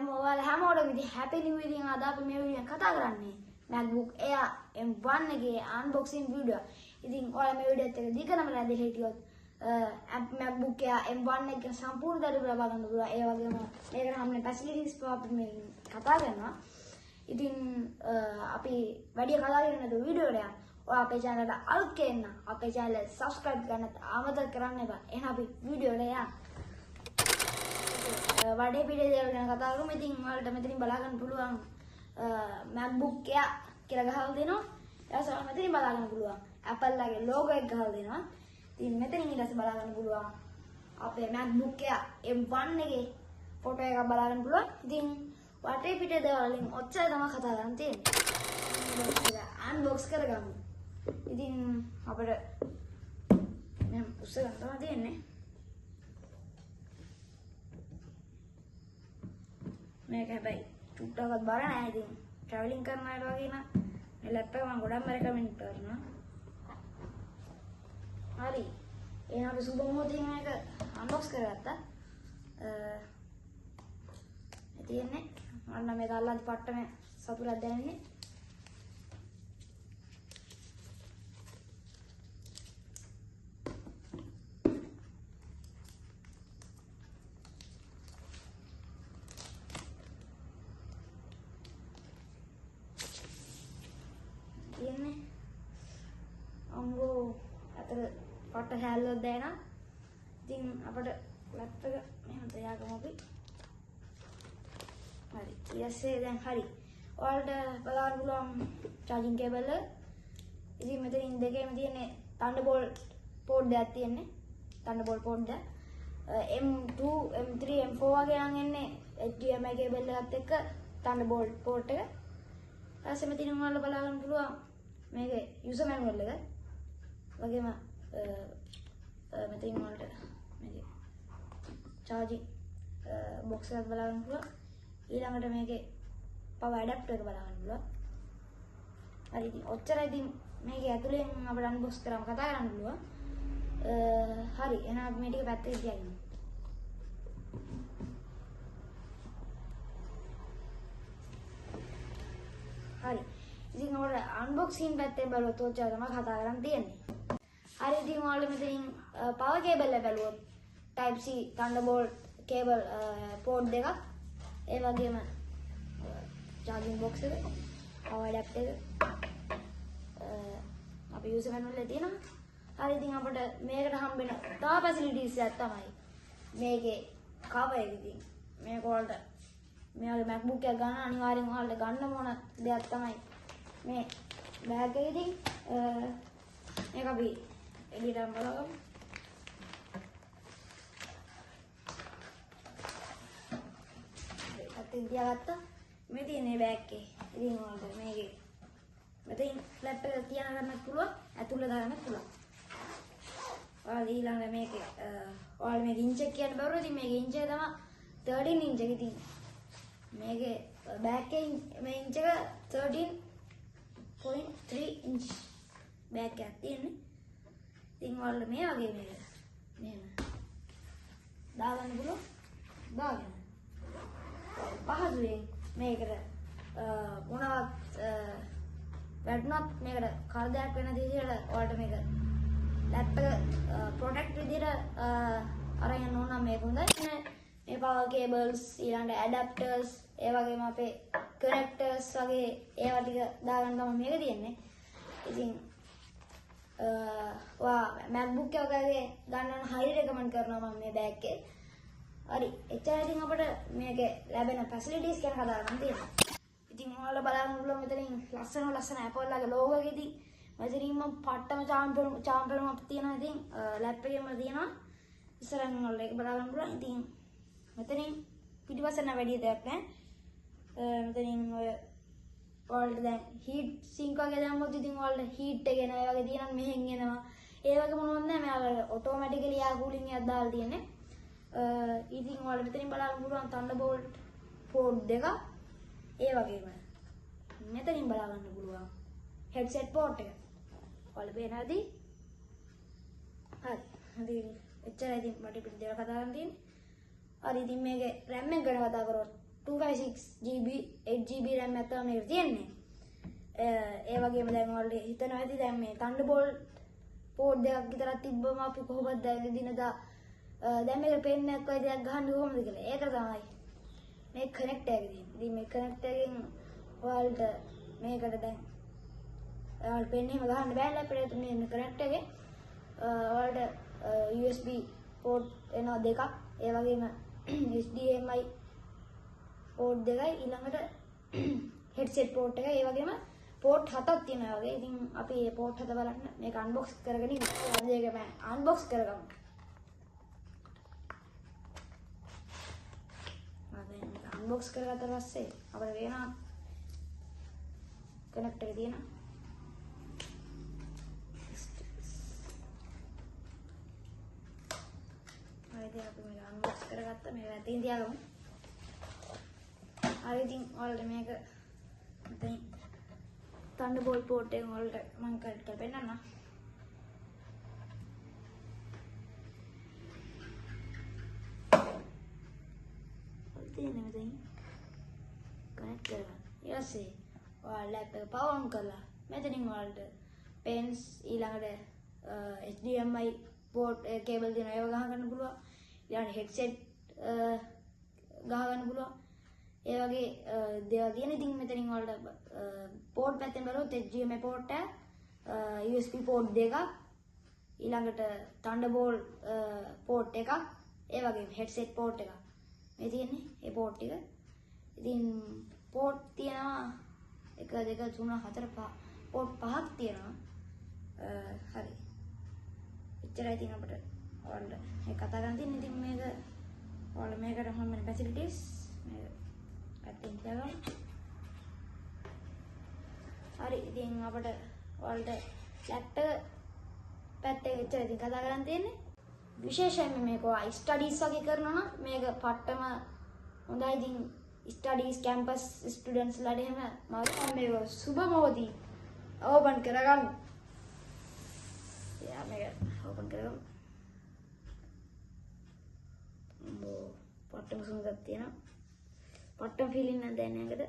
ඔයාලා හැමෝටම ඉතින් හැපි නිව් ඉයර් ඉතින් අද අපි මේ වීඩියෝ කතා කරන්නේ MacBook Air M1 එකේ අන්බොක්සින් වීඩියෝ. ඉතින් ඔයාලා මේ වීඩියෝත් එක දිගටම රැඳිලා හිටියොත් MacBook Air M1 එක සම්පූර්ණ දඩු ලබා ගන්න පුළුවන්. ඒ වගේම මේකට හම්බෙන ෆැසිලිටිස් අපි මේ කතා කරනවා. ඉතින් අපි වැඩි කතා කරන්නේ නැතුව වීඩියෝ එකට යන්න. ඔයා අපේ channel එකට අලුත් කෙනෙක් නම් අපේ channel එක subscribe කරන්න අමතක කරන්න එපා. එහෙනම් අපි වීඩියෝ එකට යන්න. වඩේ පිටේ දේවල් ගැන කතා කරමු. ඉතින් ඔයාලට මෙතනින් බලා ගන්න පුළුවන් MacBook Air කියලා ගහලා දෙනවා. ඊට පස්සේ මෙතනින් බලා ගන්න පුළුවන් Apple ලගේ logo එක ගහලා දෙනවා. ඉතින් මෙතනින් ඊට පස්සේ බලා ගන්න පුළුවන් අපේ MacBook Air M1 එකේ ෆොටෝ එකක් බලා ගන්න පුළුවන්. ඉතින් වටේ පිටේ දේවල් වලින් ඔච්චර තමයි කතා කරන්න තියෙන්නේ. අන්බොක්ස් කරගමු. ඉතින් අපිට මම උස්ස ගන්න තමයි තියෙන්නේ. මේක හැබැයි චුට්ටක්වත් බර නෑ. ඉතින් ට්‍රැවලින් කරන අයට වගේ නම් මේ ලැප්ටොප් එක මම ගොඩක්ම රෙකමෙන්ඩ් කරනවා. හරි. එහෙනම් අපි සුබ මොහොතින් මේක අන්බොක්ස් කරගත්තා. තියෙන්නේ මම මේක අල්ලද්දි පට්ටම සතුටක් දැනෙන්නේ. තියෙන්නේ අංගෝ අතර පට හැල්ලක් දැනෙනවා. ඉතින් අපිට ලැප්ටොප් එක මෙහෙම තියාගමු අපි. හරි. ඊයස්සේ දැන් හරි. ඔයාලට බලන්න පුළුවන් charging cable එක. ඉතින් මෙතනින් දෙකේම තියෙන්නේ Thunderbolt port දෙකක් තියෙන්නේ. Thunderbolt port දෙක. M2, M3, M4 වගේ නම් එන්නේ HDMI cable එකත් එක්ක Thunderbolt port එක. ඊපස්සේ මෙතනින් ඔයාලට බලා ගන්න පුළුවන් මේකේ user manual එක. වගේම මෙතනින් ඔයාලට මේකේ charging box එකක් බලා ගන්න පුළුවන්. ඊළඟට මේකේ power adapter එක බලා ගන්න පුළුවන්. හරි. ඉතින් ඔච්චරයි. ඉතින් මේකේ ඇතුලෙන් අපිට අන්බොක්ස් කරාම කතා කරන්න පුළුවන්. හරි. එහෙනම් අපි මේ ටික පැත්තට තියගමු. හරි. ඉතින් ඔයාලා අන්බොක්සින් පැත්තෙන් බලුවොත් ඔච්චර තමයි කතා කරන්න තියෙන්නේ. හරි. ඉතින් ඔයාලා මෙතනින් power cable එක බලුවොත් type C Thunderbolt cable port දෙකක්. ඒ වගේම charging box එක, power adapter එක, අපි user manual එකේ තියෙනවා. හරි. ඉතින් අපිට මේකට හම්බෙන තව facilities එකක් තමයි මේකේ cover එක. ඉතින් මේක වලට මෙයාගේ MacBook එක ගන්න අනිවාර්යෙන් ඔයාලට ගන්න ඕන දෙයක් තමයි මේ බෑග් එක. ඉතින් මේක අපි එළියට බලමු. තියාගත්තා. මේ තියෙන්නේ බෑග් එකේ. ඉතින් ඔයාලට මේකේ මෙතන ෆ්ලැප් එක තියන ගන්නත් පුළුවන්, ඇතුළේ දාගන්නත් පුළුවන්. ඔයාලා ඊළඟ මේකේ ඔයාලා මේක ඉන්ච් එක කියන්න බැරුව ඉතින් මේකේ ඉන්ච් එක තමයි 13 ඉන්ච් එක. ඉතින් මේකේ බෑග් එකේ මේ ඉන්ච් එක 13.3 ඉන්ච් බෑග් එකක් තියෙන්නේ. ඉතින් ඔයාලා මේ වගේ මේක මෙහෙම දාගන්න පුළුවන්. දාගන්න පහසුවෙන් මේකට මොනවත් වැටුණත් මේකට කරදරයක් වෙන විදිහට ඔයාලට මේක ලැප් එක ප්‍රොටෙක්ට් විදිහට අරන් යන්න ඕන නම් මේක හොඳයි. මේ power cables ඊළඟට adapters ඒ වගේම අපේ connectors වගේ ඒවා ටික දාගන්න තමයි මේක තියෙන්නේ. ඉතින් ඔයා MacBook එක වගේ ගන්න හරි රෙකමන්ඩ් කරනවා මම මේ බෑග් එකේ. හරි. එච්චරයි. ඉතින් අපිට මේකේ ලැබෙන ෆැසිලිටිස් ගැන කතා කරන්න තියෙනවා. ඉතින් ඔයාලා බලන්න පුළුවන් මෙතනින් ලස්සන Apple ලගේ logo එක. ඉතින් මෙතනින් මම පට්ටම චාම්පරුමක් තියෙනවා. ඉතින් ලැප් එකේම තියෙනවා. ඉස්සරහින් ඔයාලා ඒක බලා ගන්න පුළුවන්. ඉතින් මෙතනින් පිටිපස්සෙන් වැඩි දෙයක් නැහැ. මෙතනින් ඔයාලට දැන් heat sink වගේ දැම්මොත් ඉතින් ඔයාලට heat එක එන ඒ වගේ තියෙනවා. මෙහෙන් එනවා. ඒ වගේ මොනවත් නැහැ. මෙයාලා automatically air cooling එකක් දාලා තියෙන්නේ. ඉතින් ඔයාලට මෙතනින් බලන්න පුළුවන් Thunderbolt port දෙක. ඒ වගේම මෙතනින් බලා ගන්න පුළුවන් headset port එක. ඔයාලා පේනවාද? හරි. එච්චරයි. ඉතින් මට පිට දේවල් කතා කරන්න තියෙන්නේ. හරි. ඉතින් මේකේ RAM එක ගැන කතා කරොත් 256GB 8GB RAM එකක් තමයි මේක තියෙන්නේ. ඒ වගේම දැන් ඔයාලට හිතනවා ඇති දැන් මේ Thunderbolt port දෙකක් විතරක් තිබ්බම අපි කොහොමද දැන් දිනදා දැන් මේක පෙන් එකක් වගේ දෙයක් ගහන්නේ කොහොමද කියලා. ඒක තමයි මේ කනෙක්ටර් එක තියෙන්නේ. ඉතින් මේ කනෙක්ටර් එකෙන් ඔයාලට මේකට දැන් ඔයාලට පෙන් එහෙම ගහන්න බෑ ලැප්ටොප් එකේ මේ කනෙක්ටර් එකේ ඔයාලට USB port එනවා දෙකක්. ඒ වගේම HDMI port දෙකයි ඊළඟට headset port එකයි. ඒ වගේම port 7ක් තියෙනවා වගේ. ඉතින් අපි මේ port 7 බලන්න මේක unbox කරගෙන ඉමු. මේක මම unbox කරගමු. unbox කරගත්ත පස්සේ අපිට වෙනවා කනෙක්ටර් එක තියෙනවා. හරිද අපි මේක unbox කරගත්තා. මේක ඇතින් තියාගමු. හරි ඉතින් ඔයාලට මේක මෙතන Thunderbolt port එක වලට මම කනෙක්ට් කරලා පෙන්නන්නම්. තියෙන්නේ මෙතන කනෙක්ට් කරගන්න. ඊට පස්සේ ඔයාලා ලැප්ටොප් එක පවර් ඔන් කරලා මෙතනින් ඔයාලට pens ඊළඟට HDMI port cable දෙනවා ඒව ගහ ගන්න පුළුවන්. ඊළඟට headset ගහ ගන්න පුළුවන්. ඒ වගේ දේවල් තියෙන. ඉතින් මෙතනින් ඔයාලට port පැත්තෙන් බලුවොත් HDMI port එක USB port දෙකක් ඊළඟට Thunderbolt port එකක් ඒ වගේම headset port එකක් මේ තියෙන්නේ ඒ port ටික. ඉතින් port තියෙනවා 1 2 3 4 5 port 5ක් තියෙනවා. හරි. එච්චරයි ඉතින් අපිට ඔයාලට මේ කතා කරන්න තියෙන්නේ. ඉතින් මේක ඔයාලා මේකට හම් වෙන facilities මේක පැත්තෙන් තියාගන්න. හරි. ඉතින් අපිට ඔයාලට ලැප්ටොප් පැත්තේ එච්චරයි ඉතින් කතා කරන්න තියෙන්නේ. විශේෂයෙන්ම මේක ස්ටඩීස් වගේ කරනවා නම් මේක පට්ටම හොඳයි. ඉතින් ස්ටඩීස් කැම්පස් ස්ටුඩන්ට්ස්ලාට එහෙම මම මේක සුබ මොහොතී ඕපන් කරගන්න. යා මේක ඕපන් කරගමු. පට්ටම සුන්දරක් තියෙනවා. පට්ටම ෆීලින් නැද්ද දැනෙන්නකද?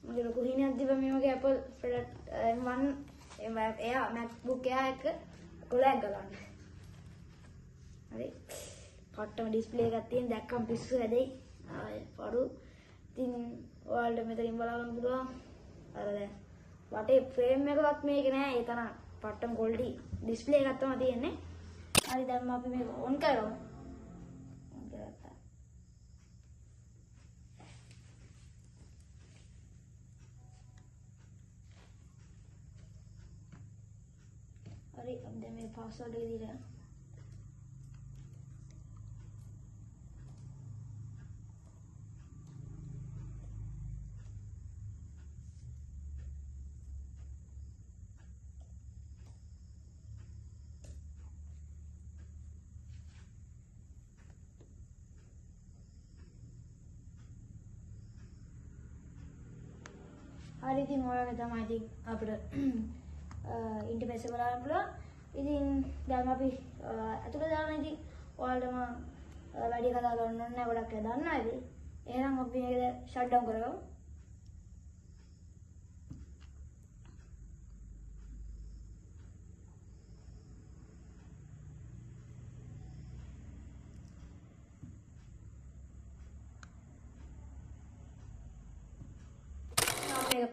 මගේ ලොකු හිණයක් තිබ්බ මේ වගේ Apple product M1 එයා MacBook Air එක කොලයක් ගලන්න. හරි. පට්ටම ඩිස්ප්ලේ එකක් තියෙන දැක්කම පිස්සු හැදෙයි. පරු. ඉතින් ඔයාලට මෙතනින් බලන්න පුළුවන්. අර දැන් වටේ ෆ්‍රේම් එකවත් මේක නෑ. ඒ තරම් පට්ටම quality ඩිස්ප්ලේ එකක් තමයි තියෙන්නේ. හරි දැන් අපි මේක ඔන් කරමු. ඔන් කරගත්තා. හරි අපි දැන් මේ පාස්වර්ඩ් එක දීලා හරි ඉතින් ඔයාලගේ තමයි ඉතින් අපිට ඉන්ටර්ෆේස් එක බලන්න පුළුවන්. ඉතින් දැන් අපි අතුල දාලා ඉතින් ඔයාලටම වැඩි කතා කරන්න ඕනේ නැහැ. ගොඩක් අය දන්නා ඉතින්. එහෙනම් අපි මේක ෂට් ඩවුන් කරගමු.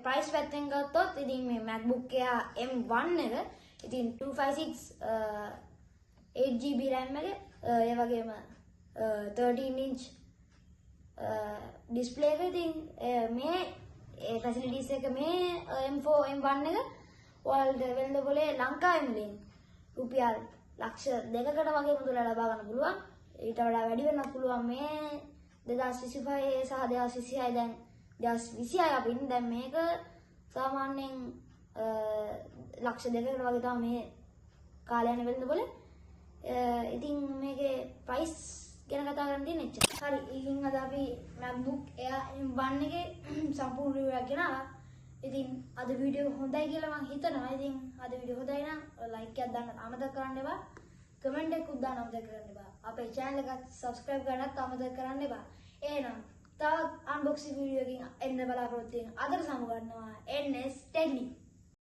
ප්‍රයිස් පැත්තෙන් ගත්තොත් ඉතින් මේ MacBook Air M1 එක ඉතින් 256 8GB RAM එක ඒ වගේම 13 inch display එක ඉතින් මේ facilities එක මේ M4 M1 එක ඔයාලට වෙළඳ පොලේ ලංකාවේ මුලින් රුපියල් ලක්ෂ 2කට වගේ මුදල ලබා ගන්න පුළුවන්. ඊට වඩා වැඩි වෙන්නත් පුළුවන්. මේ 2025 සහ 2026 දැන් 2026 අපි දැන් මේක සාමාන්‍යයෙන් ලක්ෂ 2කට වගේ තමයි මේ කාලය යන වෙළඳ පොලේ. ඉතින් මේකේ ප්‍රයිස් ගැන කතා කරන්න තියෙන එච්චර. හරි. ඉතින් අද අපි MacBook Air M1 එකේ සම්පූර්ණ රිවිව් එකක් ගෙනාවා. ඉතින් අද වීඩියෝ හොඳයි කියලා මම හිතනවා. ඉතින් අද වීඩියෝ හොඳයි නම් ලයික් එකක් දාන්න අමතක කරන්න එපා. කමෙන්ට් එකක් උත් දාන්න අමතක කරන්න එපා. අපේ channel එක subscribe කරන්නත් අමතක කරන්න එපා. එහෙනම් තවත් unboxing වීඩියෝ එකකින් එන්න බලාපොරොත්තු වෙනවා. අදට සමු ගන්නවා NS Technique.